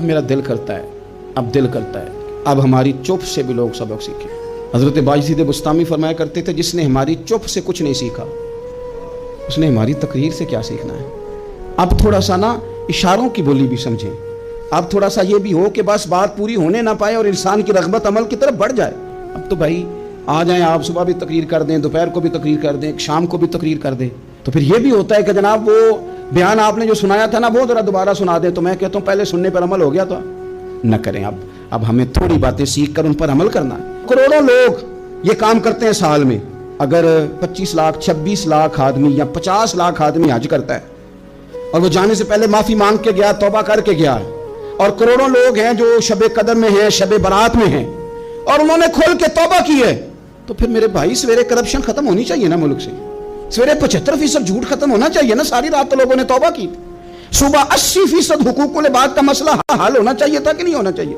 اب میرا دل کرتا ہے اب ہماری چپ سے بھی لوگ سبق سیکھیں۔ حضرت باجید بستامی فرمایا کرتے تھے جس نے ہماری چپ سے کچھ نہیں سیکھا اس نے ہماری تقریر سے کیا سیکھنا ہے۔ اب تھوڑا سا نا اشاروں کی بولی بھی سمجھیں، اب تھوڑا سا یہ بھی ہو کہ بس بات پوری ہونے نہ پائے اور انسان کی رغبت عمل کی طرف بڑھ جائے۔ اب تو بھائی آ جائیں آپ، صبح بھی تقریر کر دیں، دوپہر کو بھی تقریر کر دیں، شام کو بھی تقریر کر دیں، تو پھر یہ بھی ہوتا ہے کہ جناب وہ بیان آپ نے جو سنایا تھا نا وہ ذرا دوبارہ سنا دیں، تو میں کہتا ہوں پہلے سننے پر عمل ہو گیا تو نہ کریں۔ اب ہمیں تھوڑی باتیں سیکھ کر ان پر عمل کرنا ہے۔ کروڑوں لوگ یہ کام کرتے ہیں سال میں، اگر 25 لاکھ 26 لاکھ آدمی یا 50 لاکھ آدمی حج کرتا ہے اور وہ جانے سے پہلے معافی مانگ کے گیا، توبہ کر کے گیا، اور کروڑوں لوگ ہیں جو شب قدر میں ہیں، شب برات میں ہیں، اور انہوں نے کھول کے توبہ کی ہے، تو پھر میرے بھائی سویرے کرپشن ختم ہونی چاہیے نا ملک سے، سویرے 75% جھوٹ ختم ہونا چاہیے نا، ساری رات تو لوگوں نے توبہ کی، صبح 80% حقوق العباد کا مسئلہ حل ہونا چاہیے تھا کہ نہیں ہونا چاہیے،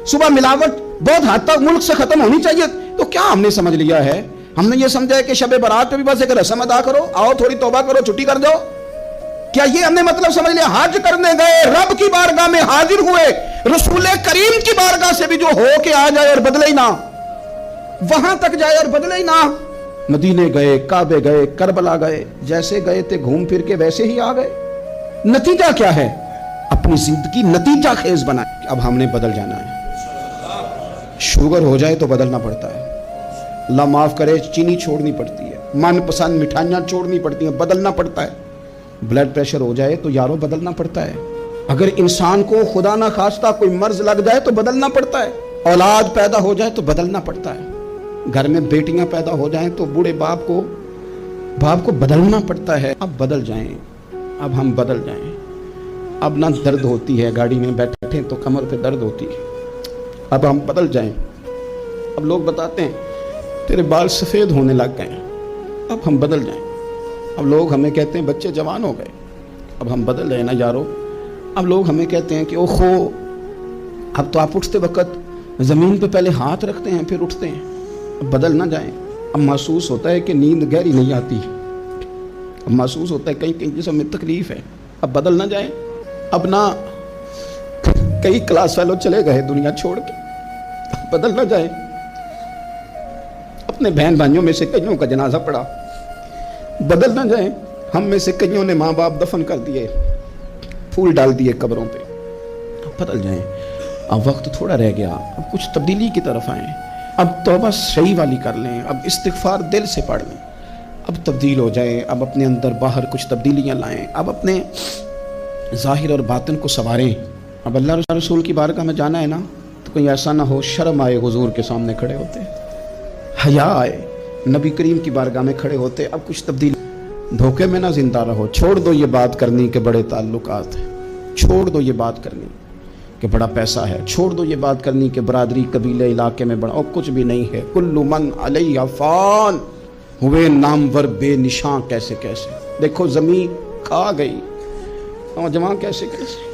صبح ملاوٹ بہت حد تک ملک سے ختم ہونی چاہیے۔ تو کیا ہم نے سمجھ لیا ہے؟ ہم نے یہ سمجھا ہے کہ شب برات پہ بھی بس ایک رسم ادا کرو، آؤ تھوڑی توبہ کرو، چھٹی کر دو، کیا یہ ہم نے مطلب سمجھ لیا؟ حج کرنے گئے، رب کی بارگاہ میں حاضر ہوئے، رسول کریم کی بارگاہ سے بھی جو ہو کے آ جائے اور بدلے ہی نہ، وہاں تک جائے اور بدلے ہی نہ۔ مدینے گئے، کعبے گئے، کربلا گئے، جیسے گئے تھے گھوم پھر کے ویسے ہی آ گئے۔ نتیجہ کیا ہے؟ اپنی زندگی نتیجہ خیز بنائے۔ اب ہم نے بدل جانا ہے۔ شوگر ہو جائے تو بدلنا پڑتا ہے، اللہ معاف کرے، چینی چھوڑنی پڑتی ہے، من پسند مٹھائیاں چھوڑنی پڑتی ہیں، بدلنا پڑتا ہے۔ بلڈ پریشر ہو جائے تو یارو بدلنا پڑتا ہے۔ اگر انسان کو خدا نہ خواستہ کوئی مرض لگ جائے تو بدلنا پڑتا ہے۔ اولاد پیدا ہو جائے تو بدلنا پڑتا ہے۔ گھر میں بیٹیاں پیدا ہو جائیں تو بوڑھے باپ کو بدلنا پڑتا ہے۔ اب بدل جائیں، اب ہم بدل جائیں۔ اب نہ درد ہوتی ہے، گاڑی میں بیٹھے تو کمر پہ درد ہوتی ہے، اب ہم بدل جائیں۔ اب لوگ بتاتے ہیں تیرے بال سفید ہونے لگ گئے، اب ہم بدل جائیں۔ اب لوگ ہمیں کہتے ہیں بچے جوان ہو گئے، اب ہم بدل رہے نا یارو۔ اب لوگ ہمیں کہتے ہیں کہ اوہو، اب تو آپ اٹھتے وقت زمین پہ پہلے ہاتھ رکھتے ہیں پھر اٹھتے ہیں۔ اب بدل نہ جائیں۔ اب محسوس ہوتا ہے کہ نیند گہری نہیں آتی، اب محسوس ہوتا ہے کہیں جسم میں تکلیف ہے، اب بدل نہ جائیں۔ اب نہ کئی کلاس فیلو چلے گئے دنیا چھوڑ کے، بدل نہ جائیں۔ اپنے بہن بھائیوں میں سے کئیوں کا جنازہ پڑا، بدل نہ جائیں۔ ہم میں سے کئیوں نے ماں باپ دفن کر دیے، پھول ڈال دیے قبروں پہ، اب بدل جائیں۔ اب وقت تھوڑا رہ گیا، اب کچھ تبدیلی کی طرف آئیں۔ اب توبہ صحیح والی کر لیں، اب استغفار دل سے پڑھ لیں، اب تبدیل ہو جائیں، اب اپنے اندر باہر کچھ تبدیلیاں لائیں، اب اپنے ظاہر اور باطن کو سنواریں۔ اب اللہ رسول کی بارگاہ میں جانا ہے نا تو کہیں ایسا نہ ہو شرم آئے حضور کے سامنے کھڑے ہوتے، حیا آئے نبی کریم کی بارگاہ میں کھڑے ہوتے۔ اب کچھ تبدیل، دھوکے میں نہ زندہ رہو، چھوڑ دو یہ بات کرنی کہ بڑے تعلقات ہیں، چھوڑ دو یہ بات کرنی کہ بڑا پیسہ ہے، چھوڑ دو یہ بات کرنی کہ برادری قبیلے علاقے میں بڑا، اور کچھ بھی نہیں ہے۔ کل من علیہ فان، ہوئے نامور بے نشاں کیسے کیسے، دیکھو زمین کھا گئی، نوجوان کیسے کیسے۔